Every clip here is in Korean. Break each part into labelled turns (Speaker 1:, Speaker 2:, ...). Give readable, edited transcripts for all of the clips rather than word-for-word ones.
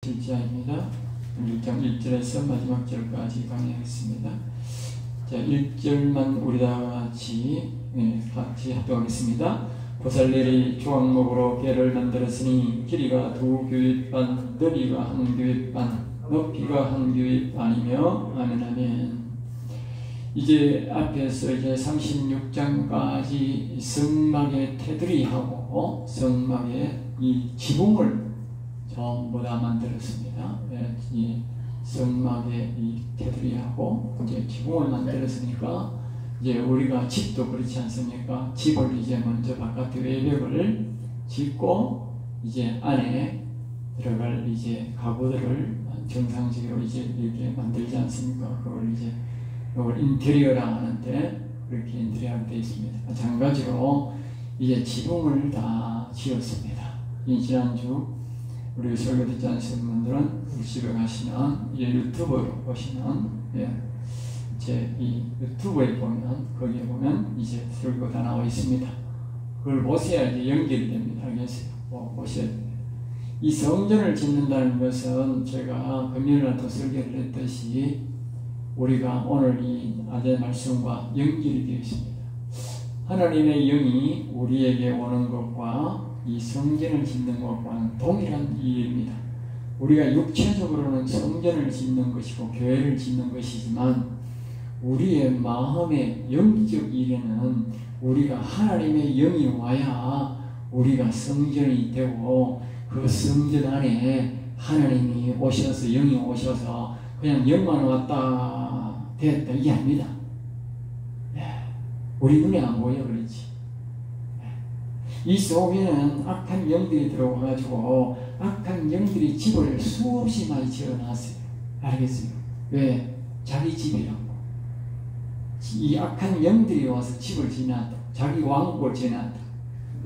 Speaker 1: 실자입니다. 1장 1절에서 마지막 절까지 강의하겠습니다. 자, 1절만 우리 다 같이 하도록 하겠습니다. 보살들이 조각목으로 궤를 만들었으니 길이가 2규빗반, 너비가 1규빗반, 높이가 1규빗반이며 아멘 아멘. 이제 앞에서 이제 36장까지 성막의 테두리하고 성막의 이 지붕을 전부 다 만들었습니다. 이 성막의 이 테두리하고 이제 지붕을 만들었으니까 이제 우리가 집도 그렇지 않습니까? 집을 이제 먼저 바깥에 외벽을 짓고 이제 안에 들어갈 이제 가구들을 정상적으로 이제 이렇게 만들지 않습니까? 그걸 이제 이걸 인테리어라 하는데 그렇게 인테리어가 되어 있습니다. 마찬가지로 이제 지붕을 다 지었습니다. 이 지난주 우리 설교 듣지 않으신 분들은 우리 집에 가시면 유튜브로 보시면 제 이 유튜브에 보면 거기에 보면 이제 설교 다 나와 있습니다. 그걸 보셔야 이제 연결이 됩니다. 알겠어요? 보셔야 됩니다. 이 성전을 짓는다는 것은 제가 금요일날도 설교를 했듯이 우리가 오늘 이 아재 말씀과 연결이 되어 있습니다. 하나님의 영이 우리에게 오는 것과 이 성전을 짓는 것과는 동일한 일입니다. 우리가 육체적으로는 성전을 짓는 것이고 교회를 짓는 것이지만 우리의 마음의 영적 일에는 우리가 하나님의 영이 와야 우리가 성전이 되고 그 성전 안에 하나님이 오셔서 영이 오셔서 그냥 영만 왔다 됐다 이게 아닙니다. 우리 눈에 안 보여 그렇지. 이 속에는 악한 영들이 들어와가지고 악한 영들이 집을 수없이 많이 지어놨어요. 알겠어요? 왜? 자기 집이라고. 이 악한 영들이 와서 집을 지어놨다. 자기 왕국을 지어놨다.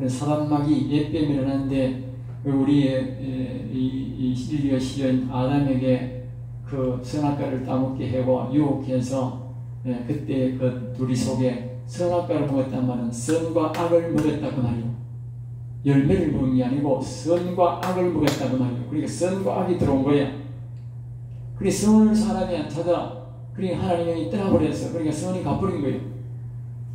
Speaker 1: 사단마귀 옛뱀이라 하는데 우리의 이 인류의 시인 아담에게 그 선악과를 따먹게 하고 유혹해서 그때 그 둘이 속에 선악과를 먹었단 말은 선과 악을 먹었다 그 말이에요. 열매를 먹은 게 아니고 선과 악을 먹었다 그 말이에요. 그러니까 선과 악이 들어온 거야. 그래 선을 사람이 안 찾아. 그러니까 하나님이 떠나버렸어. 그러니까 선이 가버린 거예요.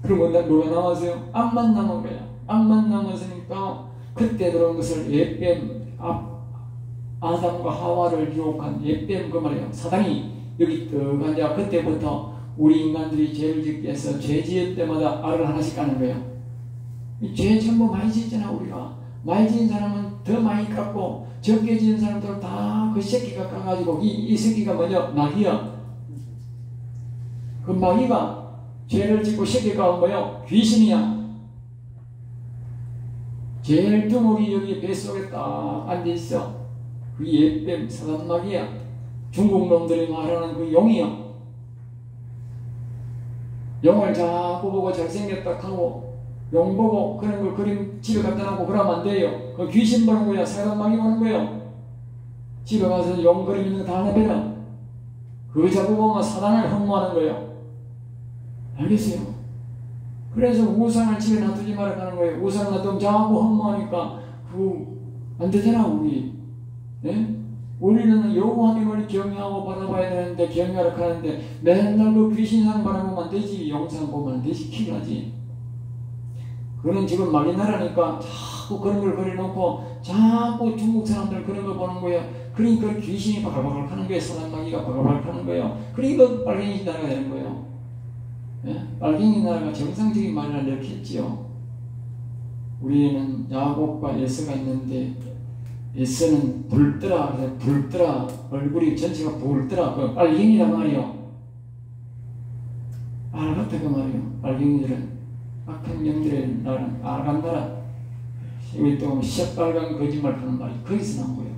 Speaker 1: 그럼 뭐가 남았어요? 악만 남은 거야. 악만 남았으니까 그때 들어온 것을 옛뱀 아담과 하와를 유혹한 옛뱀 그 말이에요. 사단이 여기 들어가자. 그때부터 우리 인간들이 죄를 짓게 해서 죄 지을 때마다 알을 하나씩 까는 거예요. 죄 전부 많이 짓잖아. 우리가 많이 지은 사람은 더 많이 깎고 적게 지은 사람들 다 그 새끼가 까가지고 이 새끼가 뭐냐? 마귀야. 그 마귀가 죄를 짓고 새끼가 온 거예요. 귀신이야. 제일 두목이 여기 뱃속에 딱 앉아있어. 그 옛뱀 사단 마귀야. 중국 놈들이 말하는 그 용이야. 용을 자꾸 보고 잘생겼다 하고 용 보고 그런 거 그림 집에 갖다 놓고 그러면 안 돼요. 그 귀신 보는 거야. 사단마귀 보는 거예요. 집에 가서 용 그림 있는 거 다 내버려. 그거 자꾸 보면 사단을 흠모하는 거예요. 알겠어요? 그래서 우상을 집에 놔두지 말라 하는 거예요. 우상을 놔두면 자꾸 흠모하니까 그거 안 되잖아 우리. 네? 우리는 여호와 하나님을 경외하고 바라봐야 되는데 경외하라 하는데 맨날 그 귀신상 바라보면 안 되지. 영상 보면 안 되지. 키가지. 그는 지금 마귀 나라니까 자꾸 그런 걸 그려놓고 자꾸 중국 사람들 그런 걸 보는 거야. 그러니까 귀신이 바글바글 하는 거예요. 사단 마귀가 바글바글 하는 거예요. 그러니까 빨갱이 나라가 되는 거예요. 예? 빨갱이 나라가 정상적인 말이라 이렇게 했지요. 우리는 야곱과 예서가 있는데 예서는 불더라. 불더라. 얼굴이 전체가 불더라. 그 빨갱이란 말이요. 알 같아 그 말이요. 빨갱이들은 악한 영들의 나라는 알간 나라. 여기 또 시뻘건 거짓말 하는 말이 거기서 나온 거예요.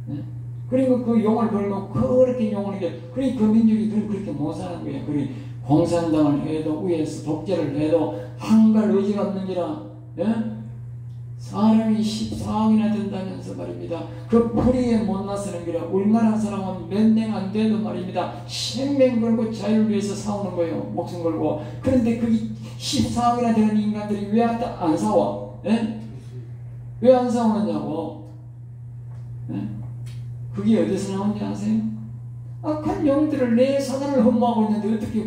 Speaker 1: 네? 그리고 그 용을 걸고 그렇게 용을 게 그러니 그 민족이 그렇게 못 사는 거예요. 그리 공산당을 해도 위에서 독재를 해도 한갈 의지가 없는지라. 예? 사람이 14억이나 된다면서 말입니다. 그 풀이에 못 나서는 게라. 우리나라 사람은 몇 명 안 돼도 말입니다. 생명 걸고 자유를 위해서 싸우는 거예요. 목숨 걸고. 그런데 그게 14억이나 되는 인간들이 왜 안 싸워? 예? 왜 안 싸우느냐고. 예? 그게 어디서 나온지 아세요? 악한 영들을 내 사단을 흠모하고 있는데 어떻게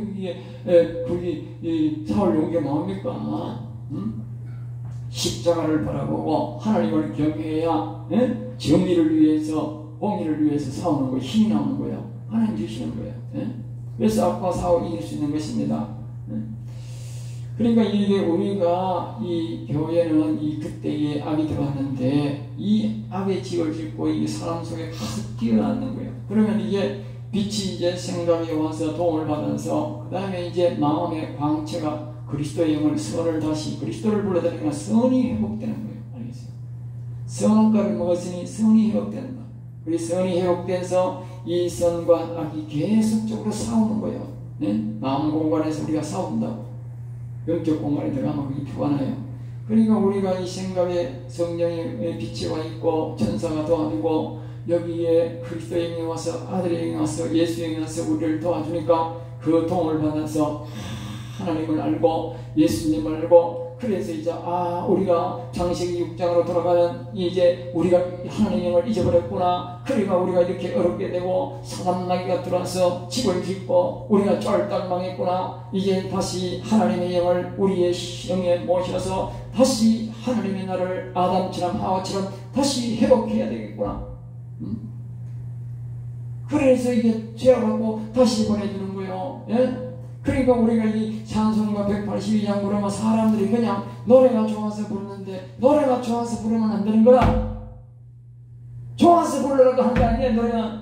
Speaker 1: 거기 사울 용기가 나옵니까? 응? 십자가를 바라보고 하나님을 경외해야 정의를 위해서 공의를 위해서 싸우는 거예요. 힘이 나오는 거예요. 하나님 주시는 거예요. 그래서 악과 싸워 이길 수 있는 것입니다. 그러니까 이게 우리가 이 교회는 이 그때에 악이 들어왔는데 이 악의 집을 짓고 이 사람 속에 가득 끼어넣는 거예요. 그러면 이게 빛이 이제 생각에 와서 도움을 받아서 그 다음에 이제 마음의 광채가 그리스도의 영을 선을 다시 그리스도를 불러다니까 선이 회복되는 거예요. 알겠어요? 선한 값을 먹었으니 선이 회복된다. 우리 선이 회복돼서 이 선과 악이 계속적으로 싸우는 거예요. 마음 공간에서 우리가 싸운다고. 영적 공간에 들어가면 그게 피곤해요. 그러니까 우리가 이 생각에 성령의 빛이 와 있고 천사가 도와주고 여기에 그리스도의 영이 와서 아들의 영이 와서 예수의 영이 와서 우리를 도와주니까 그 도움을 받아서 하나님을 알고 예수님을 알고 그래서 이제 우리가 창세기 6장으로 돌아가면 이제 우리가 하나님의 영을 잊어버렸구나. 그러니까 우리가 이렇게 어렵게 되고 사단마귀가 들어와서 집을 짓고 우리가 쫄딱 망했구나. 이제 다시 하나님의 영을 우리의 영에 모셔서 다시 하나님의 나를 아담처럼 하와처럼 다시 회복해야 되겠구나. 그래서 이게 죄악하고 다시 보내주는 거예요. 예? 그러니까 우리가 이 찬송가 182장 부르면 사람들이 그냥 노래가 좋아서 부르는데 노래가 좋아서 부르면 안 되는 거야. 좋아서 부르라고 한 게 아니야. 노래는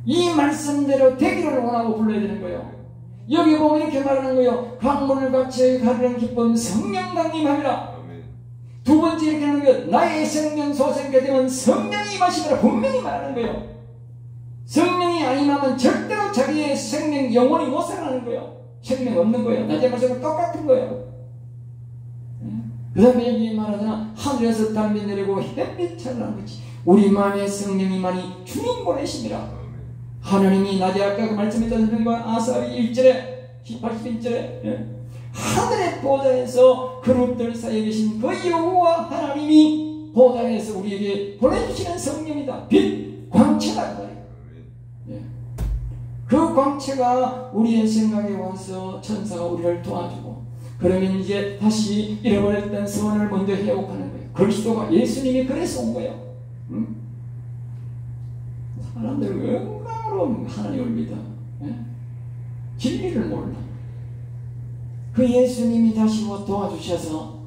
Speaker 1: 이 말씀대로 되기를 원하고 불러야 되는 거예요. 여기 보면 이렇게 말하는 거예요. 강물을 같이 가르는 기쁨 성령 강림하리라. 두 번째 이렇게 하는 거예요. 나의 생명 소생게 되면 성령이 임하시리라. 분명히 말하는 거예요. 성령이 안 임하면 절대로 자기의 생명 영원히 못 살아나는 거예요. 생명 없는 거예요. 낮에 말씀은 똑같은 거예요. 그 다음에 여기 말하잖아. 하늘에서 달빛 내리고 햇빛 찬란한 거지. 우리 마음에 성령이 많이 주님 보내십니다. 하나님이 낮에 아까 그 말씀했던 거 아사리 1절에 81절에 하늘의 보좌에서 그룹들 사이에 계신 그 여호와 하나님이 보좌에서 우리에게 보내주시는 성령이다. 빛, 광채다. 그 광채가 우리의 생각에 와서 천사가 우리를 도와주고 그러면 이제 다시 잃어버렸던 소원을 먼저 회복하는 거예요. 그리스도가 예수님이 그래서 온 거예요. 사람들 영광으로 하나님을 믿어. 진리를 몰라. 그 예수님이 다시 도와주셔서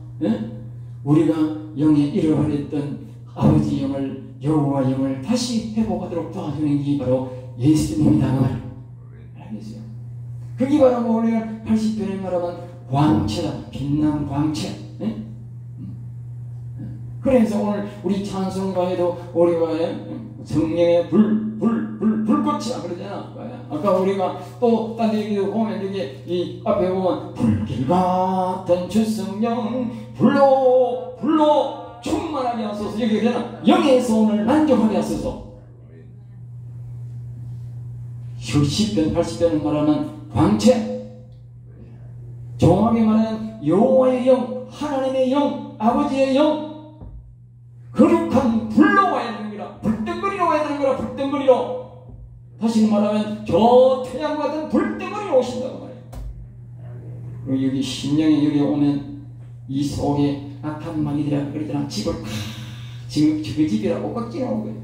Speaker 1: 우리가 영에 잃어버렸던 아버지 영을 여호와 영을 다시 회복하도록 도와주는 게 바로 예수님이다. 그 말이에요. 알겠어요? 그게 바로 우리가 80편에 말하면 광채다. 빛난 광채. 그래서 오늘 우리 찬송가에도 우리가 성령의 불꽃이라 그러잖아. 아까 우리가 또 딴 얘기도 보면 여기 이 앞에 보면 불길 같은 주 성령 불로 충만하게 하소서. 여기 그러잖아. 영의 소원을 만족하게 하소서. 10편 80편을 말하면 광채, 정확하게 말하면 여호와의 영, 하나님의 영, 아버지의 영, 거룩한 불로 와야 되는 거라. 불덩거리로 와야 되는 거라. 불덩거리로. 다시 말하면 저 태양 같은 불덩거리로 오신다고 말이에요. 그리고 여기 심령에 여기 오면 이 속에 악한 마귀들이라 그러잖아. 집을 지금 그 집이라고 꽉 찌는 거예요.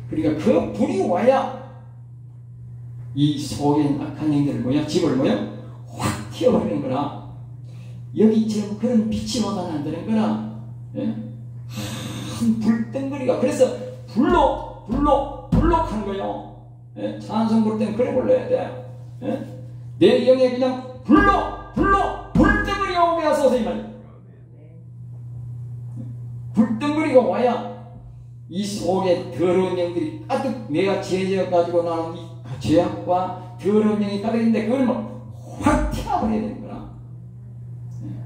Speaker 1: 그러니까 그 불이 와야 이 속에 악한 영들을 뭐야? 집을 뭐야? 확 튀어버리는 거라. 여기 지금 그런 빛이 와가는 안 되는 거라. 예? 한 불덩거리가 그래서 불룩한 거요. 예? 찬송 부를 땐 그래 불러야 돼. 예? 내 영에 그냥 불덩거리가 오게 하소서 이 말이야. 불덩거리가 와야 이 속에 더러운 영들이 가득 내가 죄져 가지고 나는 이 죄악과 더러운 영이 가득인데 그걸 확 튀어버려야 되는 거라.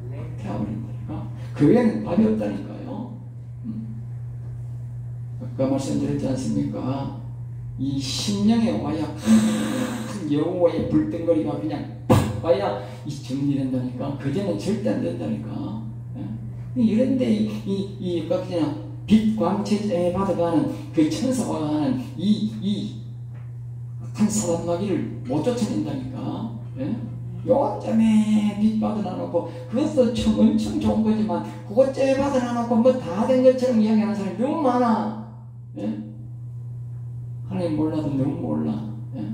Speaker 1: 확 튀어버린다니까. 그 외에는 답이 없다니까요. 아까 말씀드렸지 않습니까? 이 심령에 와야 큰 여호와의 불덩거리가 그냥 팍 와야 이 정리된다니까. 그전엔 절대 안 된다니까. 이런데 이 그냥 빛 광채에 받아가는 그 천사와 하는 이 한 사단마귀를 못 쫓아낸다니까. 예? 요점에 빛 받아놔놓고 그것도 참 엄청 좋은 거지만 그것째 받아놔놓고 뭐 다 된 것처럼 이야기하는 사람이 너무 많아. 예? 하나님 몰라도 너무 몰라. 예?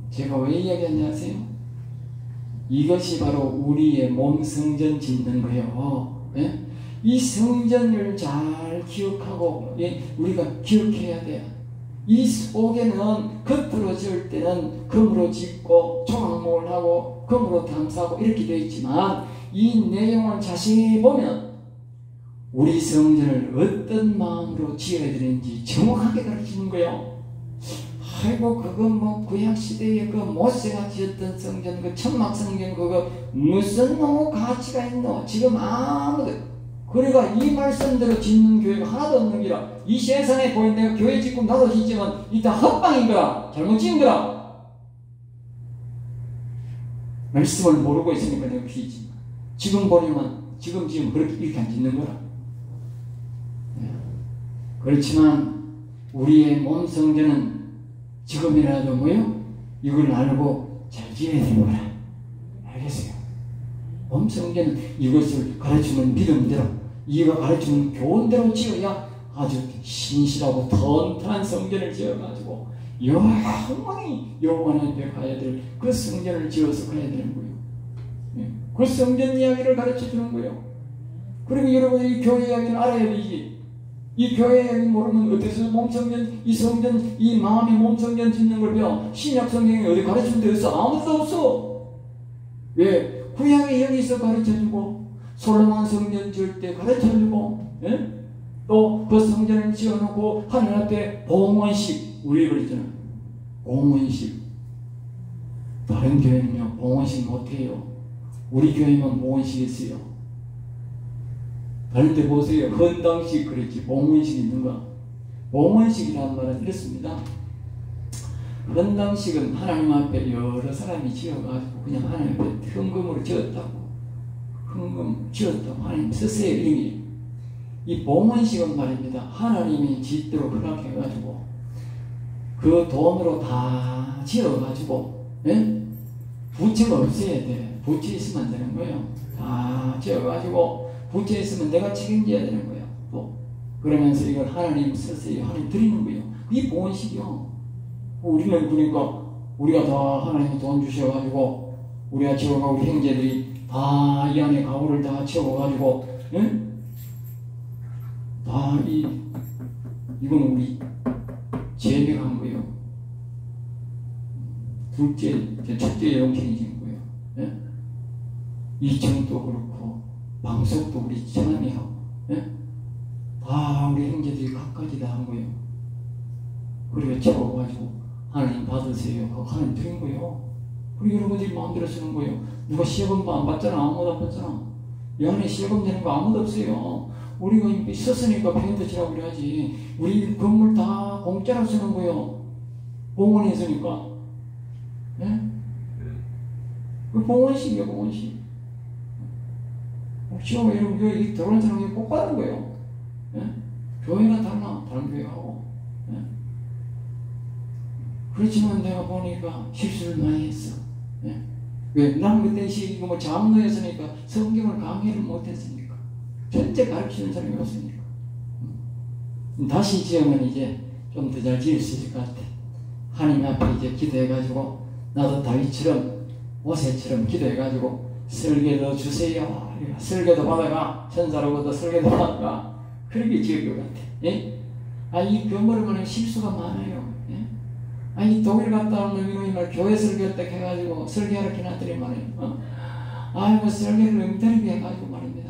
Speaker 1: 제가 왜 이야기하는지 아세요? 이것이 바로 우리의 몸 성전 짓는 거예요. 예? 이 성전을 잘 기억하고, 예? 우리가 기억해야 돼요. 이 속에는 겉으로 지을 때는 금으로 짓고 조각목을 하고 금으로 담사하고 이렇게 되어 있지만 이 내용을 자세히 보면 우리 성전을 어떤 마음으로 지어야 되는지 정확하게 가르치는 거예요. 아이고 그거 뭐 구약시대에 그 모세가 지었던 성전 그 천막 성전 그거 무슨 너무 가치가 있노 지금 아무도 그러니까 이 말씀대로 짓는 교회가 하나도 없는 기라. 이 세상에 보인 내가 교회 짓고 나도 짓지만 일단 헛방인 거라. 잘못 지은 거라. 말씀을 모르고 있으니까 내가 비지. 지금 보려면 지금 지금 그렇게 이렇게 안 짓는 거라. 그렇지만 우리의 몸 성전은 지금이라도 뭐요? 이걸 알고 잘 지어야 되는 거라. 알겠어요? 몸 성전은 이것을 가르치는 믿음대로 이가 가르치는 교훈대로 지어야 아주 신실하고 튼튼한 성전을 지어가지고 영원히 영원한데 가야 될 그 성전을 지어서 가야 되는 거예요. 그 성전 이야기를 가르쳐주는 거예요. 그리고 여러분 이 교회 이야기는 알아야 되지. 이 교회 이야기 모르면 어디서 몸성전, 이 성전, 이 마음의 몸성전 짓는 걸 배워. 신약 성경에 어디 가르치는 데 없어. 아무도 없어. 왜? 구약에 여기서 가르쳐주고 솔로몬 성전 지을 때 가르쳐주고 예? 또 그 성전을 지어놓고 하늘 앞에 봉헌식 우리 그랬잖아요. 봉헌식 다른 교회는요 봉헌식 못해요. 우리 교회만 봉헌식 있어요. 다른 데 보세요. 헌당식 그랬지 봉헌식 있는가? 봉헌식이라는 말은 이렇습니다. 헌당식은 하나님 앞에 여러 사람이 지어가지고 그냥 하나님 앞에 헌금으로 지었다고 헌금 지었다고 하나님 쓰세요 이름이. 이 봉헌식은 말입니다. 하나님이 짓도록 허락해가지고 그 돈으로 다 지어가지고 예? 부채가 없어야 돼. 부채 있으면 안 되는 거예요. 다 지어가지고 부채 있으면 내가 책임져야 되는 거예요. 또 그러면서 이걸 하나님 쓰세요 하나님 드리는 거예요. 이 봉헌식이요. 우리는 그러니까 우리가 다 하나님이 돈 주셔가지고 우리가 지어가 우리 형제들이 다 이 안에 가구를 다 채워가지고 예? 다 이건 우리 재배한 거예요. 첫째 영생이 진 거예요. 예? 이청도 그렇고 방석도 우리 처남이 하고 예? 다 우리 형제들이 각가지 다 한 거예요. 그리고 채워가지고 하나님 받으세요 하고 하나님 드린 거예요. 그리고 여러분들이 마음대로 쓰는 거예요. 누가 시험도 안 받잖아. 아무도 안 받잖아. 이 안에 시험 되는 거 아무도 없어요. 우리가 있었으니까 페인트 칠하고 그래야지. 우리 건물 다 공짜로 쓰는 거예요. 공원에 있으니까. 예? 그 공원식이에요, 공원식. 시험에 여러분 교회 들어오는 사람이 꼭 받는 거예요. 예? 교회가 달라, 다른 교회하고. 예? 그렇지만 내가 보니까 실수를 많이 했어. 예? 왜? 난 그때 이거 뭐 장로였으니까 성경을 강의를 못했으니까. 전체 가르치는 사람이 없으니까. 다시 지으면 이제 좀 더 잘 지을 수 있을 것 같아. 하나님 앞에 이제 기도해가지고 나도 다윗처럼 모세처럼 기도해가지고 설계도 주세요. 설계도 받아가. 천사로부터 설계도 받아가. 그렇게 지을 것 같아. 예? 이 건물을 보면 실수가 많아요. 예? 이 독일 갔다 오는 놈이 말 교회 설교 때 해가지고 설계하러 기나들이 말이에요. 아이고 설계를 엉터리게 해가지고 말입니다.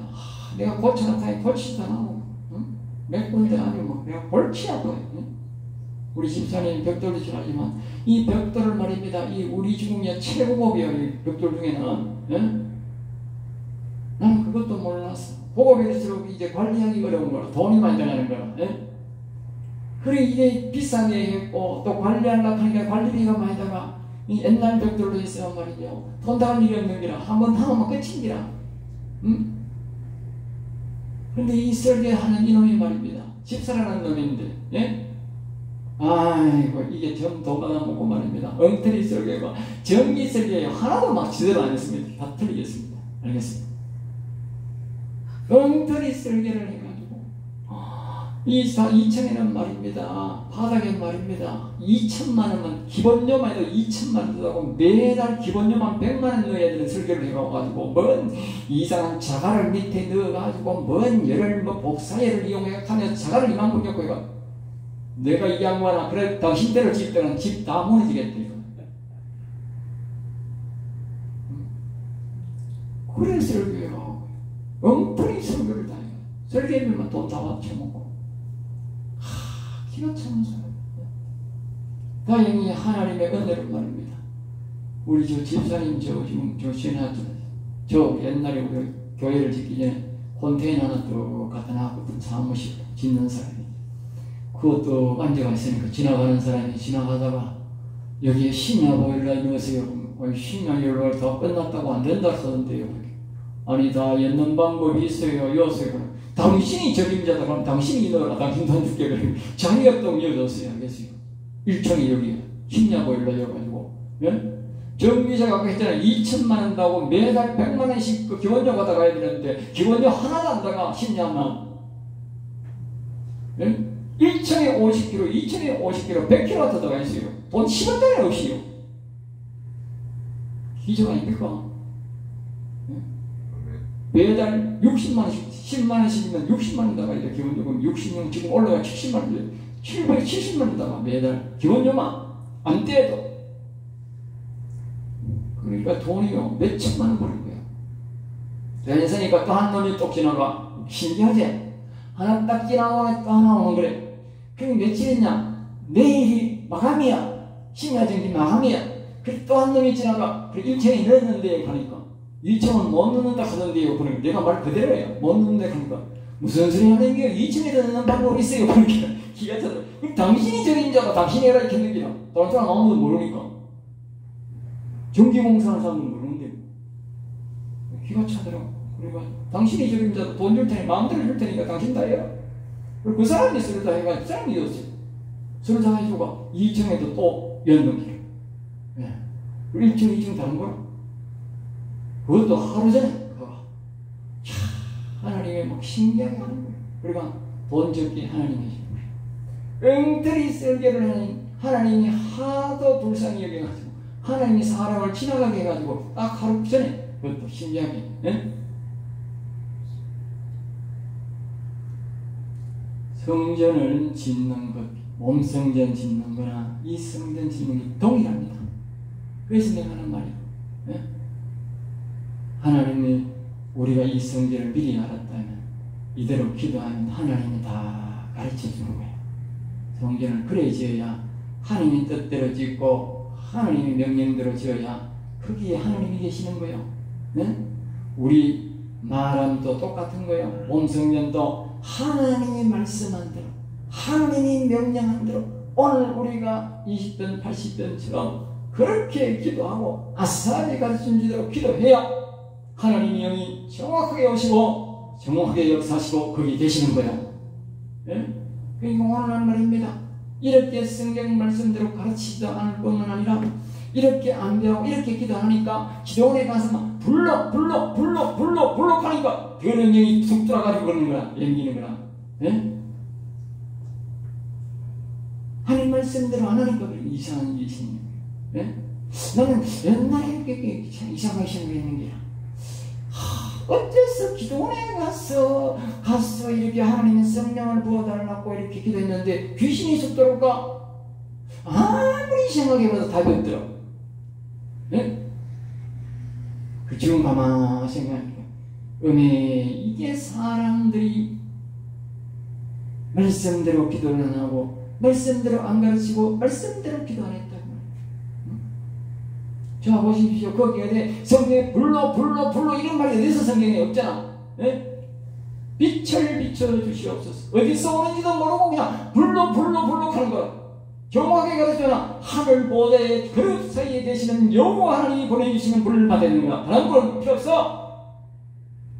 Speaker 1: 내가 고쳐놨다니 골치도 안 하고 몇 군데 아니고 내가 골치 아파요. 우리 집사님 벽돌도 지나지만 이 벽돌을 말입니다. 이 우리 중에 최고급이에요. 이 벽돌 중에는. 예? 나는 그것도 몰랐어. 고급일수록 이제 관리하기 어려운 거라. 돈이 많이 들어가는 거라. 예? 그래 이게 비싸게 했고 또 관리하려고 하니까 관리비가 많이 들어가. 이 옛날 벽돌도 있으면 말이죠. 돈 다할 일이 없는 기라. 한번 하면 끝인 기라. 응? 근데 이 설계하는 이놈이 말입니다. 집사라는 놈인데, 예? 아이고, 이게 전 돈 받아먹고 말입니다. 엉터리 설계가 전기 설계 하나도 막 제대로 안 했습니다. 다 틀리겠습니다. 알겠습니다. 엉터리 설계를 해가지고, 이 2천에는 말입니다. 바닥에 말입니다. 2천만 원만, 기본료만 해도 2천만 원 들어가고 매달 기본료만 100만 원 넣어야 되는 설계를 해가지고, 뭔 이상한 자갈을 밑에 넣어가지고, 뭔 열을, 뭐 복사열을 이용해가지고 자갈을 이만큼 엮고 해가 내가 이 양반아, 그래, 당신대로 집 때는 집 다 무너지겠다, 이거. 그래, 설계요. 엉터리 설계를 다 해요. 설계비만 돈 다 받쳐먹고. 기가 차는 사람. 다행히 하나님의 은혜로 말입니다. 우리 저 집사님, 지금 저 옛날에 우리 교회를 짓기 전에 컨테이너 하나 또 갖다 놨거든. 사무실 짓는 사람이. 그것도 앉아가 있으니까 지나가는 사람이 지나가다가 여기에 심야 보일러 넣으세요. 심야 보일러 다 끝났다고 안 된다 하던데요. 아니, 다 엮는 방법이 있어요. 여세요. 당신이 적임자다 그럼 당신이 넣어라. 당신 돈 줄게. 그러면 자기가 또 이어졌어요. 알겠어요? 1층이 여기 심야 보일러 여가지고, 예? 전기세가 아까 했잖아요. 2천만 원 나오고 매달 100만 원씩 그 기본료 받아가야 되는데 기본료 하나도 안 나가. 심야만. 예? 1층에 50kg, 2층에 50kg, 100kg 들어가 있어요. 돈 10원짜리 없이요. 기적 아닙니까? 매달 60만원씩, 10만원씩이면 60만원 나가야 돼. 기본요금 60년, 지금 올라가 70만원, 770만원 나가. 매달. 기본요만. 안 떼도. 그러니까 돈이요. 몇 천만원 버린 거야. 그러니까 또 한 놈이 또 지나가. 신기하지? 하나 딱 지나가면 또 하나 오는 그래. 그럼 며칠 했냐? 내일이 마감이야. 심야정기 마감이야. 그리고 또 한 놈이 지나가. 그리고 1층에 넣었는데, 그러니까. 2층은 못 넣는다 하던데요. 그러니까 내가 말 그대로예요. 못 넣는다 그러니까. 무슨 소리 하는 게 2층에 넣는 방법이 있어요. 그러니까. 기가 차서. 그럼 당신이 적임자가 당신이 해라 이렇게 했는 게야. 다른 사람 아무도 모르니까. 전기공사하는 사람은 모르는데. 기가 차더라고. 그러니까 당신이 적임자도 돈 줄 테니 마음대로 줄 테니까 당신 다 해라. 그 사람이 서로 다 해가지고 사람이 이었어요. 서로 다 해주고 2층에도 또 연동기를. 네. 1층, 2층 다른 거야. 그것도 하루 전에 그거. 하나님이 막 신기하게 하는 거예요. 그러니까 돈 적기 하나님이신 거예요. 엉터리 설계를 하는 하나님이 하도 불쌍히 여겨가지고 하나님이 사람을 지나가게 해가지고 딱 하루 전에 그것도 신기하게. 네? 성전을 짓는 것, 몸성전 짓는 거나 이 성전 짓는 게 동일합니다. 그래서 내가 하는 말이에요. 네? 하나님이 우리가 이 성전을 미리 알았다면 이대로 기도하면 하나님이 다 가르쳐 주는 거예요. 성전을 그래 지어야 하나님의 뜻대로 짓고 하나님의 명령대로 지어야 거기에 하나님이 계시는 거예요. 네? 우리 말함도 똑같은 거예요. 몸성전도 하나님이 말씀한 대로 하나님이 명령한 대로 오늘 우리가 20편 80편처럼 그렇게 기도하고 아싸리 가르친 대로 기도해야 하나님의 영이 정확하게 오시고 정확하게 역사하시고 거기 계시는 거예요. 예? 그러니까 오늘 한 말입니다. 이렇게 성경 말씀대로 가르치지도 않을 뿐만 아니라 이렇게 안 배우고 이렇게 기도하니까 기도원에 가서 막 불러 하니까 더러운 영이 툭 들어가지고 그러는 거야. 연기는 거야. 예? 하나님 말씀대로 안 하니까 이상한 일이 생기는 거야. 예? 나는 옛날에 이렇게 이상하게 생각했는 게 어째서 기도원에 가서 이렇게 하나님의 성령을 부어달라고 이렇게 기도했는데 귀신이 쑥 들어올까? 아무리 생각해봐도 답이 없더라. 네? 그 지금 가만히 생각하니까 이게 사람들이 말씀대로 기도를 안 하고 말씀대로 안 가르치고 말씀대로 기도 안 했다고. 자 보십시오. 거기에 성경에 불러 이런 말이 어디서 성경에 없잖아. 네? 빛을 비춰주시옵소서. 어디서 오는지도 모르고 그냥 불러 하는 거야. 정확하게 가르쳐나 하늘 보좌의 그릇 사이에 계시는 여호와 하나님이 보내주시는 불을 받는 거야. 다른 불은 필요 없어.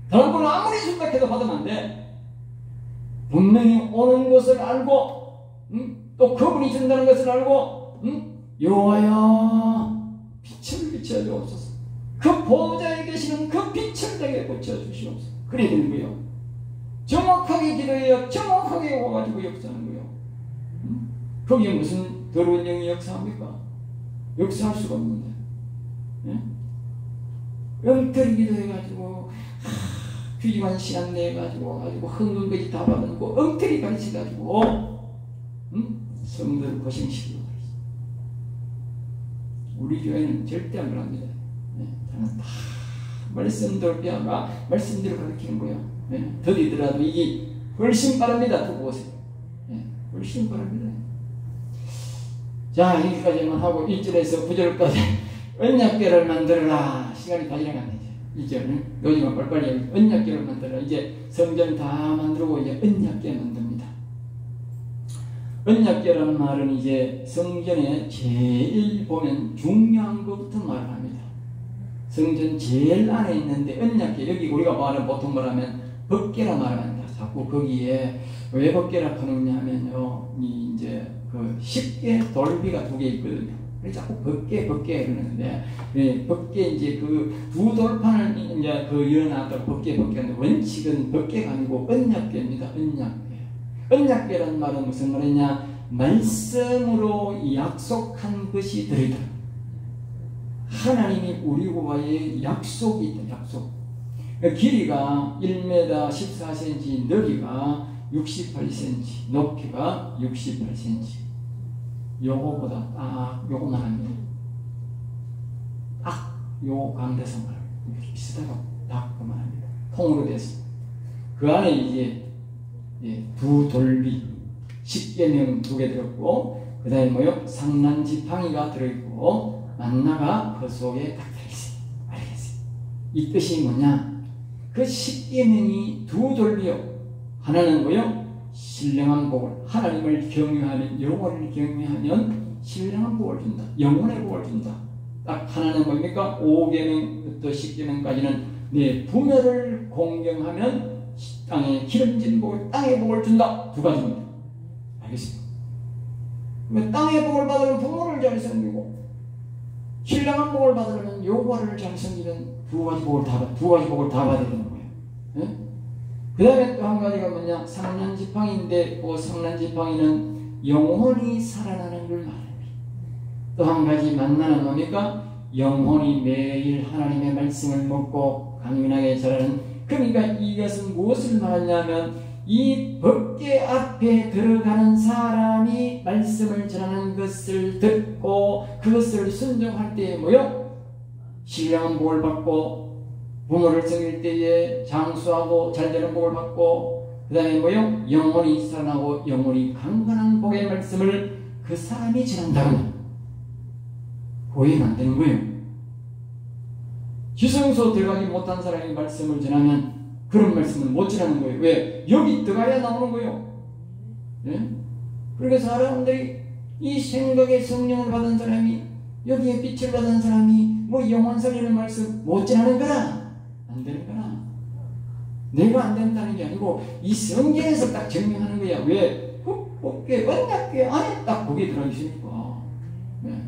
Speaker 1: 다른 불은 아무리 생각해도 받으면 안 돼. 분명히 오는 것을 알고 또 그분이 준다는 것을 알고 여호와여 빛을 비춰 주옵소서. 그 보호자에 계시는 그 빛을 내게 비춰 주시옵소서. 그래야 되는 거예요. 정확하게 기도해야 정확하게 와가지고 역사하는 거예요. 거기에 무슨 더러운 영이 역사합니까? 역사할 수가 없는데. 예? 엉터리 기도해가지고 귀중한 시간 내가지고 흥분 거지 다 받고 엉터리 가르쳐가지고 성도를 고생시키고 우리 교회는 절대 안 그럽니다. 저는 다 말씀대로 배워가 말씀대로 가르치는 거예요. 더디더라도 이게 훨씬 빠릅니다. 두고 보세요. 훨씬 빠릅니다. 자, 여기까지만 하고 1절에서 9절까지 언약궤를 만들어라. 시간이 다 지나갔네. 1절 요즘은 빨리빨리 언약궤를 만들어라. 이제 성전 다 만들고 이제 언약궤 만듭니다. 언약궤라는 말은 이제 성전에 제일 보면 중요한 것부터 말을 합니다. 성전 제일 안에 있는데 언약궤, 여기 우리가 말하는 보통 말하면 법궤라 말합니다. 자꾸 거기에 왜 법궤라 하느냐 하면요, 이제 그 십계 돌비가 2개 있거든요. 그래서 자꾸 법궤 그러는데, 법궤 이제 그 두 돌판을 이제 그 이어놨다고 법궤인데 원칙은 법궤가 아니고 언약궤입니다. 언약궤라는 말은 무슨 말이냐? 말씀으로 약속한 것이 들어있다. 하나님이 우리와의 약속이 있다. 약속. 길이가 1m 14cm, 너비가 68cm, 높이가 68cm. 요거보다 딱 요거만 합니다. 딱 요 강대성을 비슷하고 딱 그만합니다. 통으로 돼서 그 안에 이제 두 돌비 10계명 2개 들었고, 그 다음에 뭐요? 상난지팡이가 들어있고 만나가 그 속에 딱 들어있어요. 알겠어요? 이 뜻이 뭐냐? 그 10계명이 두 돌비요. 하나는 뭐요? 신령한 복을, 하나님을 경외하면, 여호와를 경외하면 신령한 복을 준다. 영혼의 복을 준다. 딱 하나는 뭡니까? 5계명 또 10계명까지는 내 부모를 공경하면 땅에 기름진 복을, 땅의 복을 준다. 2가지입니다. 알겠습니까? 땅의 복을 받으면 부모를 잘 섬기고, 신령한 복을 받으려면 여호와를 잘 섬기면 두 가지 복을 다 받아야 되는 거예요. 네? 그 다음에 또 한 가지가 뭐냐? 상난지팡이인데 그 상난지팡이는 영혼이 살아나는 걸 말합니다. 또 한 가지 만나는 뭡니까? 영혼이 매일 하나님의 말씀을 먹고 강민하게 자라는. 그러니까 이것은 무엇을 말하냐면 이 법궤 앞에 들어가는 사람이 말씀을 전하는 것을 듣고 그것을 순종할 때에 뭐요? 신령한 복을 받고, 부모를 섬길 때에 장수하고 잘되는 복을 받고, 그 다음에 뭐요? 영혼이 살아나고 영혼이 강건한 복의 말씀을 그 사람이 전한다면 고행 안 되는 거예요. 지성소 들어가지 못한 사람이 말씀을 전하면 그런 말씀을 못 전하는 거예요. 왜? 여기 들어가야 나오는 거예요. 네? 그러니까 사람들이 이 생각의 성령을 받은 사람이, 여기에 빛을 받은 사람이 뭐 영혼 살리는 말씀 못 전하는 거라. 안 되는 거라. 내가 안 된다는 게 아니고 이 성경에서 딱 증명하는 거야. 왜? 법궤, 언약궤 안에 딱 거기에 들어있으니까. 네.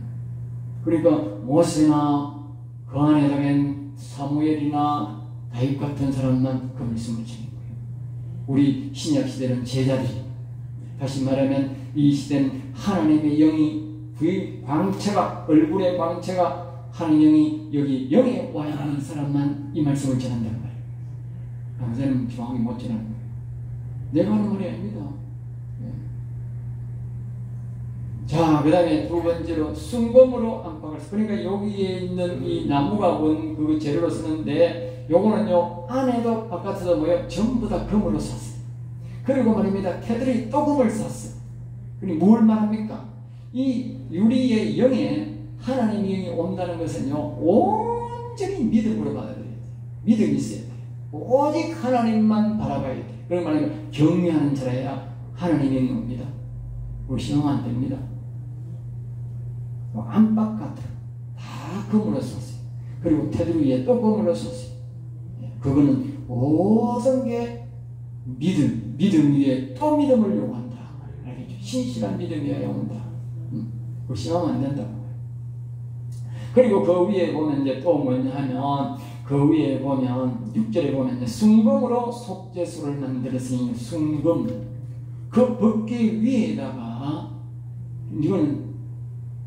Speaker 1: 그러니까 모세나 그 안에 들어간 사무엘이나 다윗 같은 사람만 그 말씀을 지닌 거예요. 우리 신약 시대는 제자들이, 다시 말하면 이 시대는 하나님의 영이, 그 광채가, 얼굴의 광채가 하나님의 영이 여기 영에 와야 하는 사람만 이 말씀을 전한단 말이에요. 남자는 정확히 못 전하는 거예요. 내가 하는 말이 아닙니다. 자, 그 다음에 두 번째로 순금으로 안팎을, 그러니까 여기에 있는 이 나무가 원 그 재료로 쓰는데, 요거는요 안에도 바깥에도 뭐예요? 전부 다 금으로 샀어요. 그리고 말입니다, 테두리 또 금을 샀어요. 그리고 뭘 말합니까? 이 유리의 영에 하나님의 영이 온다는 것은요 온전히 믿음으로 받아들여야 돼요. 믿음이 있어야 돼요. 오직 하나님만 바라봐야 돼요. 그런 말이면 경외하는 자라야 하나님의 영이 옵니다. 의심하면 안 됩니다. 안팎 같은 다 금으로 썼어요. 그리고 테두리 위에 또 금으로 썼어요. 그거는 모든 게 믿음, 믿음 위에 또 믿음을 요구한다. 알겠죠? 신실한 믿음이어야 온다. 의심하면 안 된다. 그리고 그 위에 보면 이제 또 뭐냐 하면 그 위에 보면 6절에 보면 이제 순금으로 속죄소를 만들었으니 순금 그 벗개 위에다가 이건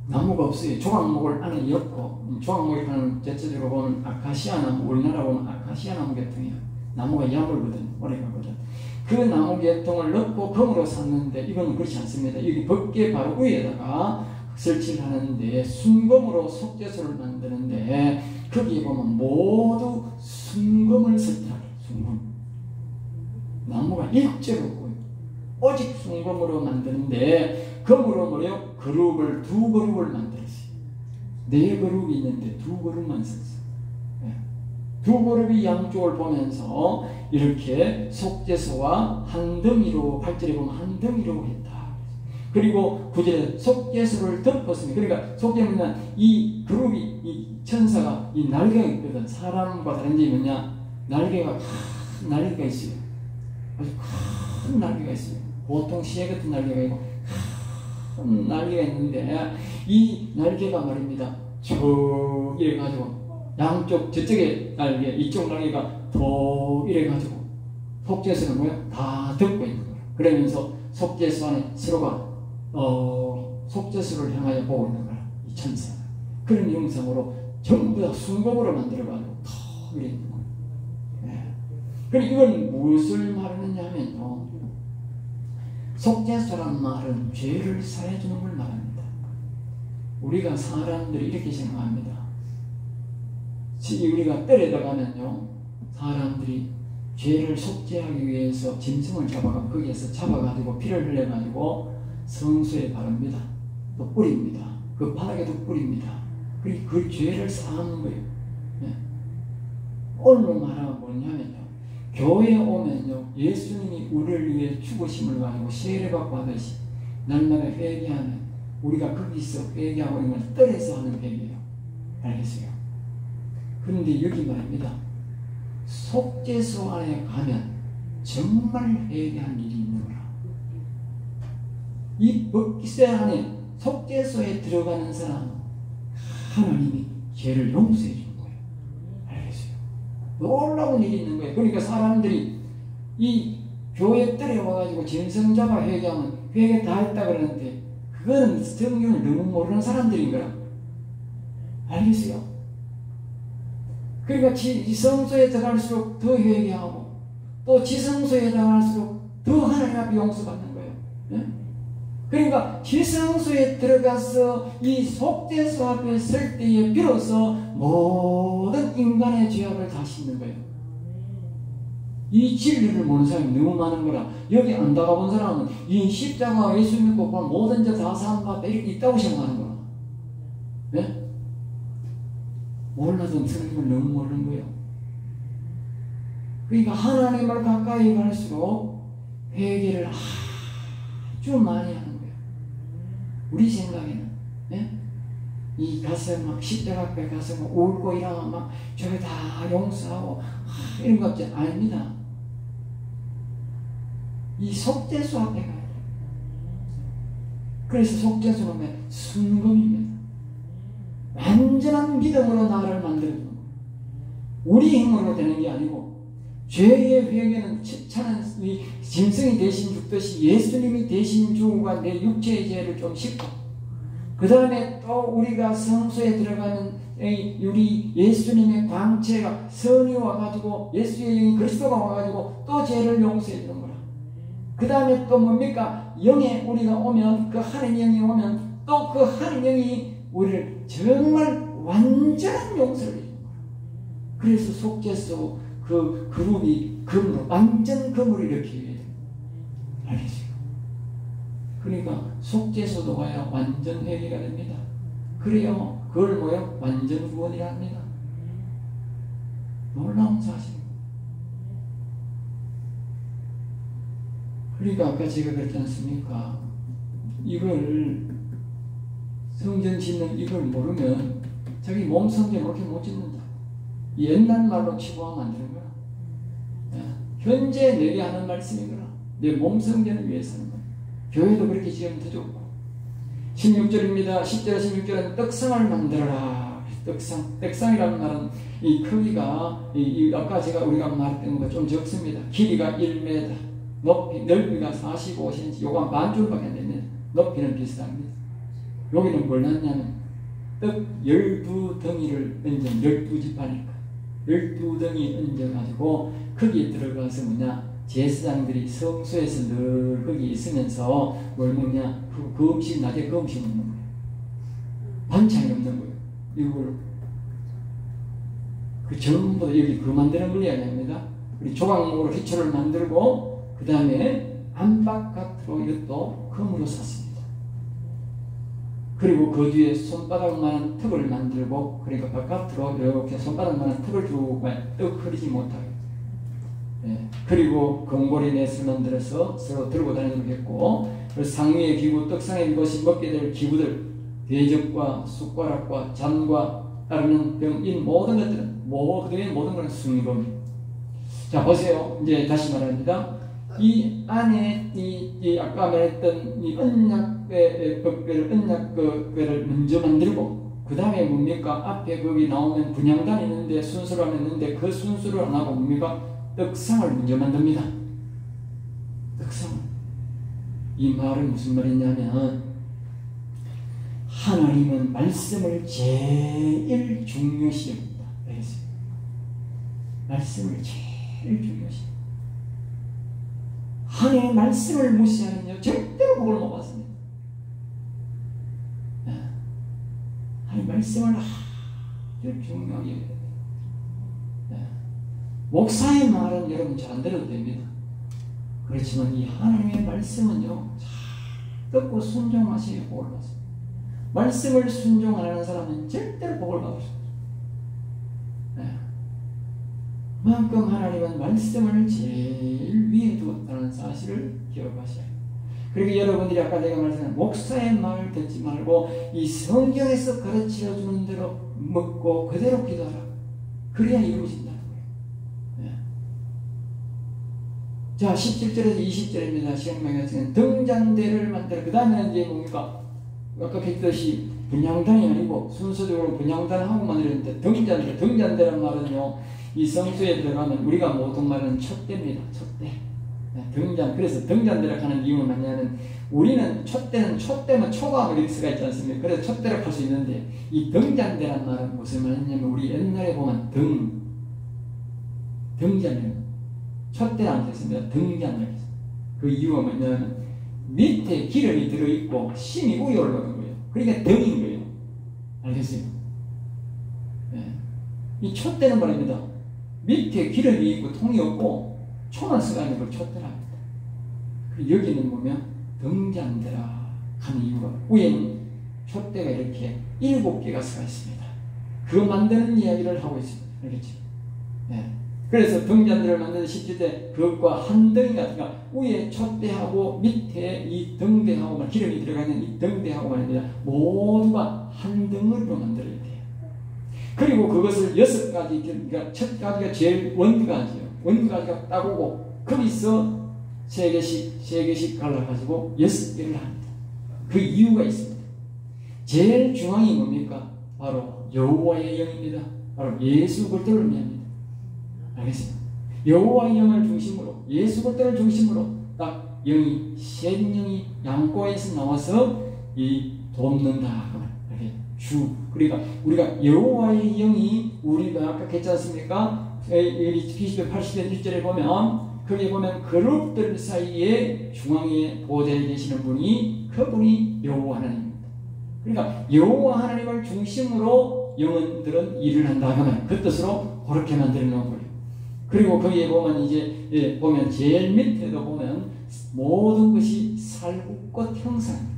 Speaker 1: 나무가 없어요. 조각목을 안에 엮고 조각목이라는 대체적으로 보면 아카시아 나무 우리나라 보면 아카시아 나무 계통이야. 나무가 야물거든 오래가거든. 그 나무 계통을 넣고 금으로 샀는데 이건 그렇지 않습니다. 여기 벗개 바로 위에다가 설치를 하는데 순금으로 속죄소를 만드는데 거기에 보면 모두 순금을 설치하래. 순금 나무가 일제로 없고요. 오직 순금으로 만드는데 금으로 뭐래요? 그룹을 두 그룹을 만들었어요. 네 그룹이 있는데 두 그룹만 썼어요. 두 그룹이 양쪽을 보면서 이렇게 속죄소와 한 덩이로 8절에 보면 한 덩이로 했다. 그리고 9절에 속죄소를 덮었습니다. 그러니까 속죄는 이 그룹이 이 천사가 이 날개가 있거든. 사람과 다른 점이 뭐냐? 날개가 큰 날개가 있어요. 아주 큰 날개가 있어요. 보통 시에 같은 날개가 있고 큰 날개가 있는데 이 날개가 말입니다. 쭉 이래가지고 양쪽 저쪽에 날개 이쪽 날개가 더 이래가지고 속죄소는 뭐야? 다 덮고 있는 거야. 그러면서 속죄소 안에 서로가 속죄소를 향하여 보고 있는 거야. 이 천사가. 그런 영상으로 전부 다 순금으로 만들어가지고 더 이래 있는 거야. 네. 그럼 이건 무엇을 말하느냐 하면요. 속죄소란 말은 죄를 사해주는 걸 말합니다. 우리가 사람들이 이렇게 생각합니다. 우리가 때려다 가면요. 사람들이 죄를 속죄하기 위해서 짐승을 잡아가 거기에서 잡아가지고 피를 흘려가지고 성수에 바릅니다. 또 뿌립니다. 그 바닥에도 뿌립니다. 그리고 그 죄를 사하는 거예요. 네. 오늘 말하면 뭐냐면요. 교회에 오면요. 예수님이 우리를 위해 죽으심을 가지고 세례받고 하듯이 날마다 회개하는 우리가 거기서 회개하고 있는 걸 떨어서 하는 회개예요. 알겠어요? 그런데 여기 말입니다. 속죄소 안에 가면 정말 회개할 일이 있는 거라. 이 법기세 안에 속죄소에 들어가는 사람은 하나님이 죄를 용서해 주는 거예요. 알겠어요? 놀라운 일이 있는 거예요. 그러니까 사람들이 이 교회 들여와가지고 짐승 잡아 회개하면 회개 다 했다 그러는데 그거는 성경을 너무 모르는 사람들인 거라. 알겠어요? 그러니까 지성소에 들어갈수록 더 회개하고 또 지성소에 들어갈수록 더 하나님 앞에 용서받는 거예요. 네? 그러니까 지성소에 들어가서 이 속죄소 앞에 설 때에 비로소 모든 인간의 죄악을 다 씻는 거예요. 이 진리를 모르는 사람이 너무 많은 거라. 여기 안 나가본 사람은 이 십자가 예수 믿고 모든 죄 다 사함받다 이렇게 있다고 생각하는 거야. 네? 몰라도 성경을 너무 모르는 거예요. 그러니까 하나님을 가까이 갈수록 회개를 아주 많이 하는 거예요. 우리 생각에는 네? 이 가서 막 십자가 앞에 가서 막 울고 이러면 막 저게 다 용서하고 이런 거 없지. 아닙니다. 이 속죄소 앞에 가야 돼요. 그래서 속죄소는 순금입니다. 완전한 믿음으로 나를 만들어주는 거예요. 우리 힘으로 되는 게 아니고 죄의 회개는 차는 짐승이 대신 죽듯이 예수님이 대신 죽어가 내 육체의 죄를 좀 씻고 그 다음에 또 우리가 성소에 들어가는 우리 예수님의 광채가 선이 와가지고 예수의 영이 그리스도가 와가지고 또 죄를 용서해 주는 거라. 그 다음에 또 뭡니까? 영에 우리가 오면 그 하나님 영이 오면 또 그 하나님 영이 우리를 정말 완전한 용서를 해주는 거야. 그래서 속죄소 그 그룹이 금으로 완전 금으로 이렇게 해야 돼. 알겠어요? 그러니까 속죄소도 가야 완전 회개가 됩니다. 그래요. 그걸 뭐요? 완전 구원이라 합니다. 놀라운 사실. 그러니까 아까 제가 그랬지 않습니까? 이걸 성전 짓는 이걸 모르면 자기 몸 성전 그렇게 못 짓는다. 옛날 말로 치부하면 안 되는 거야. 현재 내게 하는 말씀이구나. 내 몸 성전을 위해서는 교회도 그렇게 지으면 더 좋고. 16절입니다. 10절 16절은 떡상을 만들어라. 떡상이라는 말은 이 크기가 아까 우리가 말했던 것보다 좀 적습니다. 길이가 1m, 넓이가 45cm, 요거 반 줄밖에 안 됩니다. 높이는 비슷합니다. 여기는 뭘 넣냐면 떡 12덩이를 얹은 12지파니까 12덩이 얹어가지고 거기에 들어가서 제사장들이 성소에서 늘 거기 있으면서 뭘 먹냐, 그 음식, 낮에 그 음식 먹는 거예요. 반찬이 없는 거예요. 이걸 전부 여기 만드는 걸 이야기합니다. 우리 조각목으로 기초를 만들고 그 다음에 안팎 겉으로 이것도 금으로 샀습니다. 그리고 그 뒤에 손바닥만한 턱을 만들고, 그러니까 바깥으로 이렇게 손바닥만한 턱을 주고 떡 흐리지 못하게. 그리고 금고리 넷을 만들어서 서로 들고 다니도록 했고, 상위의 기구, 떡상에 이것이 먹게 될 기구들, 대접과 숟가락과 잔과 따르는 병, 이 모든 것들은 모든 것은 순금. 자, 보세요. 이제 다시 말합니다. 이 안에 이 아까 말했던 이 언약궤를 먼저 만들고, 그 다음에 뭡니까? 앞에 거기 나오면 분향단이 있는데 순수를 했는데 그 순수를 안 하고 뭡니까? 떡상을 먼저 만듭니다. 떡상. 이 말은 무슨 말이냐면, 하나님은 말씀을 제일 중요시 여깁니다. 말씀을 제일 중요시. 하나님의 말씀을 무시하면요, 절대로 복을 못 받습니다. 하나님의 말씀을 아주 중요하게 여겨야 돼요. 목사의 말은 여러분 잘 안 들어도 됩니다. 그렇지만 이 하나님의 말씀은요, 잘 듣고 순종하셔야 복을 받습니다. 말씀을 순종 안 하는 사람은 절대로 복을 받을 수 없습니다. 그만큼 하나님은 말씀을 제일 위에 두었다는 사실을 기억하셔야 합니다. 그리고 여러분들이 아까 내가 말씀한 목사의 말을 듣지 말고 이 성경에서 가르쳐 주는 대로 먹고 그대로 기도하라. 그래야 이루어진다는 거예요. 자, 17절에서 20절입니다. 시간만 같은 등잔대를 만들어. 그 다음에 이제 뭡니까? 아까 했듯이 분향단이 아니고 순서적으로 분향단하고 만들었는데 등잔대란 말은요, 이 성소에 들어가면 우리가 모든 말은 촛대입니다. 촛대. 그래서 등잔대를 하는 이유는 뭐냐면, 우리는 촛대면 초가 어릴 수가 있지 않습니까? 그래서 촛대를 할 수 있는데, 이 등잔대란 말은 무슨 말이냐면, 우리 옛날에 보면 등잔대, 촛대는 안 됐습니다. 등잔대. 그 이유가 뭐냐면, 밑에 기름이 들어있고 심이 위에 올라오는 거예요. 그러니까 등인 거예요. 알겠어요? 이 촛대는 말입니다. 밑에 기름이 있고 통이 없고 초만 쓰가 있는 걸 촛대라 합니다. 여기는 보면 등잔대라 하는 이유가, 위에는 촛대가 이렇게 7개가 쓰가 있습니다. 그거 만드는 이야기를 하고 있습니다. 알겠죠? 그래서 등잔대를 만드는 17대 그것과 한 덩이 같으니까 위에 촛대하고 밑에 이 등대하고 기름이 들어가 있는 이 등대하고 말입니다. 모두가 한 덩어리로 만들어야 돼요. 그리고 그것을 6가지, 그러니까 첫 가지가 제일 원가지요. 원가지가 따고고 거기서 3개씩 갈라가지고 6개를 합니다. 그 이유가 있습니다. 제일 중앙이 뭡니까? 바로 여호와의 영입니다. 바로 예수 그리스도를 의미합니다. 알겠습니다. 여호와의 영을 중심으로, 예수 그리스도를 중심으로 딱 영이, 생명이 양꼬에서 나와서 이 돕는다. 그러니까 우리가 여호와의 영이, 우리가 아까 했지 않습니까? P10편 80편 1절에 보면, 거기에 보면 그룹들 사이에 중앙에 보좌에 계시는 분이, 그분이 여호와 하나님입니다. 그러니까 여호와 하나님을 중심으로 영혼들은 일을 한다 하면 그 뜻으로 그렇게 만들어 놓은 거예요. 그리고 거기에 보면 이제 보면 제일 밑에도 보면 모든 것이 살구꽃 형상입니다.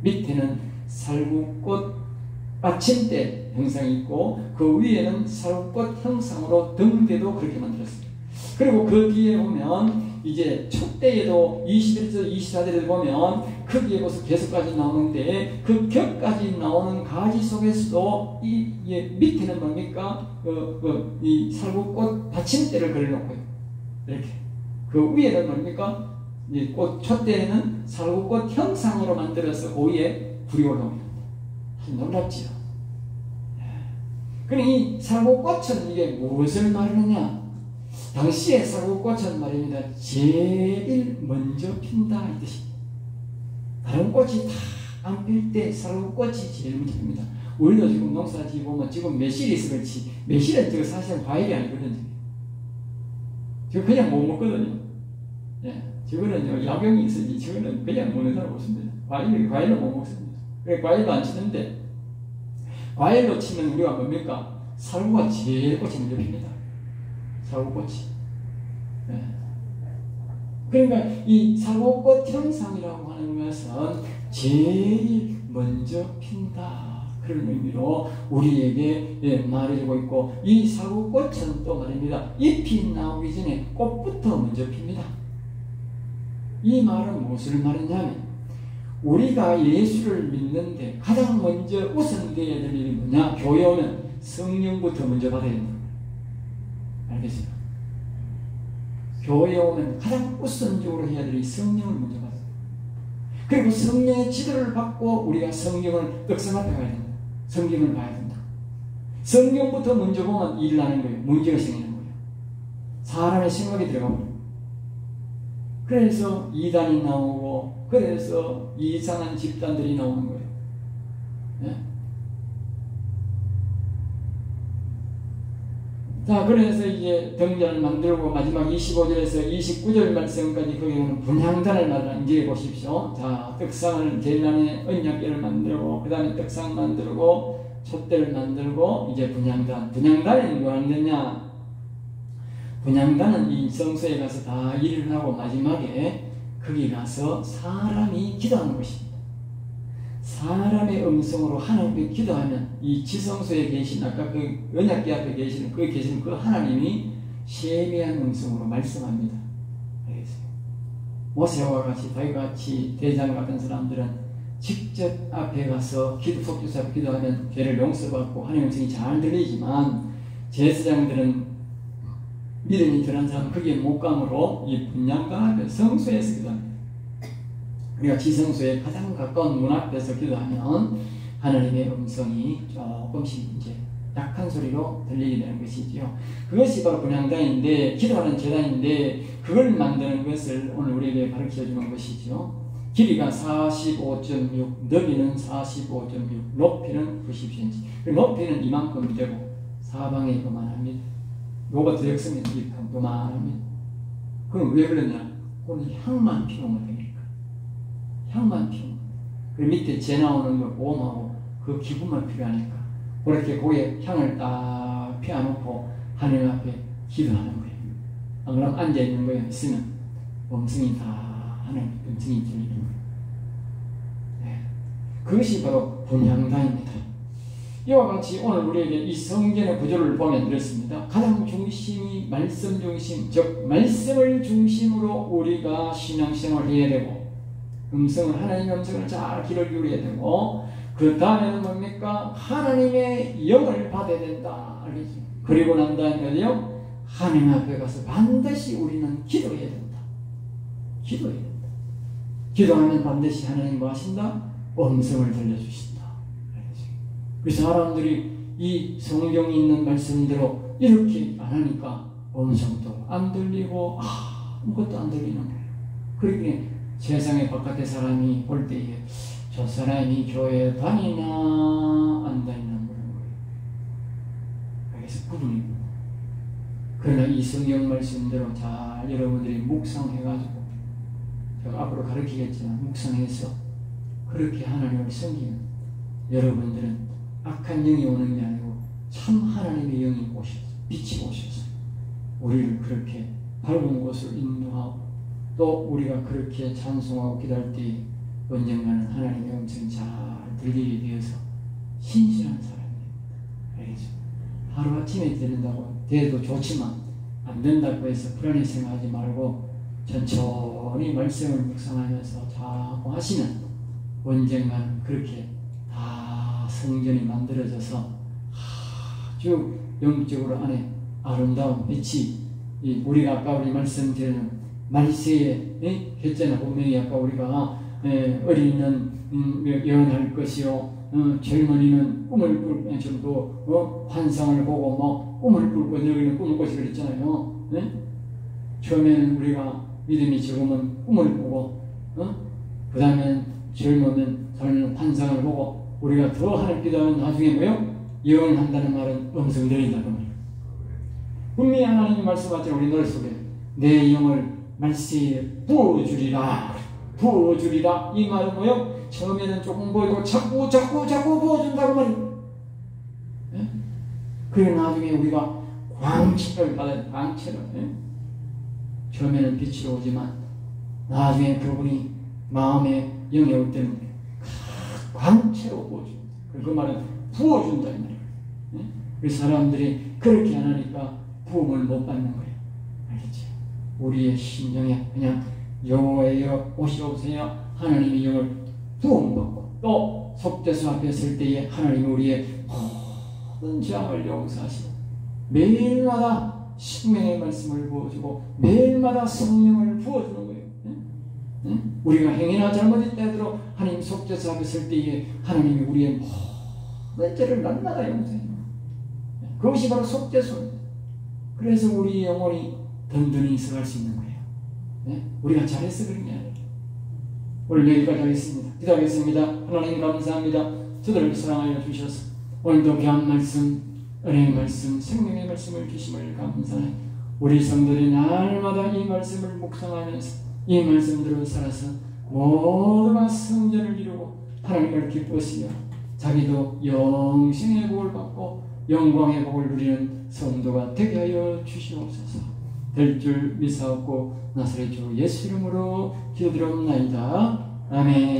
Speaker 1: 밑에는 살구꽃 받침대 형상이 있고 그 위에는 살구꽃 형상으로 등대도 그렇게 만들었습니다. 그리고 그 뒤에 보면 이제 촛대에도 21절 24절에 보면 거기에 벌써 계속까지 나오는데 그 격까지 나오는 가지 속에서도 이 밑에는 뭡니까? 이 살구꽃 받침대를 걸어놓고요. 이렇게 그 위에는 뭡니까? 이 꽃 촛대에는 살구꽃 형상으로 만들어서 그 위에 불이 올라옵니다. 놀랍지요. 그러니 이 살구꽃은 이게 무엇을 말하느냐? 당시에 살구꽃은 말입니다. 제일 먼저 핀다 이 뜻입니다. 다른 꽃이 다 안 필 때 살구꽃이 제일 먼저 핍니다. 우리도 지금 농사지 보면 지금 매실이 있어 그렇지, 매실은 지금 사실은 과일이 아니거든요. 지금 그냥 못 먹거든요. 예, 저거는 약용이 있으니 저거는 그냥 먹는 사람 없습니다. 과일로 못 먹습니다. 그래 과일도 안 치는데, 과일로 치면 우리가 뭡니까? 살구가 제일 꽃이 먼저 핍니다. 살구꽃이. 예. 그러니까 이 살구꽃 형상이라고 하는 것은 제일 먼저 핀다, 그런 의미로 우리에게 말해주고 있고, 이 살구꽃은 또 말입니다. 잎이 나오기 전에 꽃부터 먼저 핍니다. 이 말은 무엇을 말하냐면, 우리가 예수를 믿는데 가장 먼저 우선되어야 될 일이 뭐냐? 교회 오면 성령부터 먼저 받아야 된다. 알겠어요? 교회에 오면 가장 우선적으로 해야 될 일이 성령을 먼저 받아야 된다. 그리고 성령의 지도를 받고 우리가 성경을 떡상 앞에 가야 된다. 성경을 봐야 된다. 성경부터 먼저 보면 일을 하는 거예요. 문제가 생기는 거예요. 사람의 생각이 들어가 버려요. 그래서 이단이 나오고, 그래서 이상한 집단들이 나오는 거예요. 네? 자, 그래서 이제 등잔을 만들고 마지막 25절에서 29절 말씀까지 거기는 분향단을 말하는, 이제 보십시오. 자, 떡상을 제일 전에 언약궤를 만들고, 그 다음에 떡상 만들고, 촛대를 만들고, 이제 분향단. 분향단은 뭐 하느냐? 분향단은 이 성소에 가서 다 일을 하고 마지막에 거기 가서 사람이 기도하는 것입니다. 사람의 음성으로 하나님께 기도하면 이 지성소에 계신, 아까 그 언약궤 앞에 계시는 그 하나님이 세미한 음성으로 말씀합니다. 알겠어요? 모세와 같이, 다윗과 같이 대장 같은 사람들은 직접 앞에 가서 속죄소 앞에 기도하면 죄를 용서받고 하나님의 음성이 잘 들리지만, 제사장들은 믿음이 덜한 사람 거기에 못 감으로 이 분향단 앞에 성소에서 기도합니다. 우리가 지성소에 가장 가까운 문 앞에서 기도하면 하나님의 음성이 조금씩 이제 약한 소리로 들리게 되는 것이지요. 그것이 바로 분향단인데, 기도하는 제단인데, 그걸 만드는 것을 오늘 우리에게 가르쳐 주는 것이죠. 길이가 45.6, 너비는 45.6, 높이는 90cm. 높이는 이만큼 되고 사방에 그만합니다. 요가 더 역습니다. 그만합니다. 그럼 왜 그러냐? 그건 향만 피우면 됩니까? 향만 피우면. 그 밑에 재 나오는 거 보험하고 그 기분만 필요하니까 그렇게 고에 향을 딱 피워놓고 하나님 앞에 기도하는 거예요. 안 그러면 앉아있는 거에 있으면 음성이 다 하나님 음성이 들리는 거예요. 네. 그것이 바로 분향단입니다. 이와 같이 오늘 우리에게 이 성경의 구조를 보면 이렇습니다. 가장 중심이 말씀 중심, 즉 말씀을 중심으로 우리가 신앙생활을 해야 되고, 하나님의 음성을 잘 귀를 기울여야 되고, 그 다음에는 뭡니까? 하나님의 영을 받아야 된다. 그리고 난 다음에요, 하나님 앞에 가서 반드시 우리는 기도해야 된다. 기도해야 된다. 기도하면 반드시 하나님 뭐 하신다? 음성을 들려주신다. 그래서 사람들이 이 성경에 있는 말씀대로 이렇게 안 하니까 음성도 안 들리고 아무것도 안 들리는 거예요. 그러니까 세상의 바깥의 사람이 볼 때에 저 사람이 교회에 다니나 안 다니나 그런 거예요. 그래서 구분이. 그러나 이 성경 말씀대로 잘 여러분들이 묵상해가지고, 제가 앞으로 가르치겠지만 묵상해서 그렇게 하나님을 섬기는 여러분들은 악한 영이 오는 게 아니고 참 하나님의 영이 오셔서, 빛이 오셔서 우리를 그렇게 밝은 곳을 인도하고, 또 우리가 그렇게 찬송하고 기도할 때 언젠가는 하나님의 음성이 잘 들리게 되어서 신실한 사람이 됩니다. 알겠죠? 하루아침에 들린다고 돼도 좋지만 안 된다고 해서 불안히 생각하지 말고 천천히 말씀을 묵상하면서 자꾸 하시면 언젠가는 그렇게 성전이 만들어져서 아주 영적으로 안에 아름다운 빛이, 우리가 아까 우리 말씀드린 말세에 했잖아. 분명히 아까 우리가 어린이는 예언할 것이요, 젊은이는 꿈을 꾸고 환상을 보고 뭐 꿈을 꾸고 너희는 꿈을 꾸지 그랬잖아요. 처음에는 우리가 믿음이 적으면 꿈을 꾸고, 그 다음에 젊으면 저는 환상을 보고, 우리가 더 하늘 기도하면 나중에 뭐요? 예언한다는 말은 음성 내린다는 말이에요. 분명히 하나님이 말씀하신 우리 노래 속에 내 영을 말세에 부어주리라, 부어주리라. 이 말은 뭐요? 처음에는 조금 보이고 자꾸 부어준다고 말이에요. 그래 나중에 우리가 광채를 받아요. 광채를. 처음에는 빛이 오지만 나중에 그분이 마음에 영이 올 때는 광채로 부어준다. 그 말은 부어준다 이 말이에요. 그래서 사람들이 그렇게 안 하니까 부음을 못 받는 거예요. 알겠지? 우리의 심정에 그냥 여호와여 오시오세요. 하나님의 영을 부음받고, 또 속죄소 앞에 설 때에 하나님이 우리의 모든 죄악을 용서하시고 매일마다 생명의 말씀을 부어주고 매일마다 성령을 부어주는 거예요. 우리가 행위나 잘못했다더라도 하나님 속죄소 앞에 설 때에 하나님이 우리의 모든 죄를 날마다 용서해요. 그것이 바로 속죄소입니다. 그래서 우리 영혼이 든든히 있어갈 수 있는 거예요. 우리가 잘해서 그런 게 아니에요. 오늘 여기까지 하겠습니다. 기도하겠습니다. 하나님 감사합니다. 저들을 사랑하여 주셔서 오늘도 귀한 말씀, 은혜의 말씀, 생명의 말씀을 주심을 감사해. 우리 성도들이 날마다 이 말씀을 묵상하면서 이 말씀대로 살아서 모두가 성전을 이루고 하나님을 기쁘시며 자기도 영생의 복을 받고 영광의 복을 누리는 성도가 되게 하여 주시옵소서. 될 줄 믿사옵고 나사렛 주 예수 이름으로 기도드렸나이다. 아멘.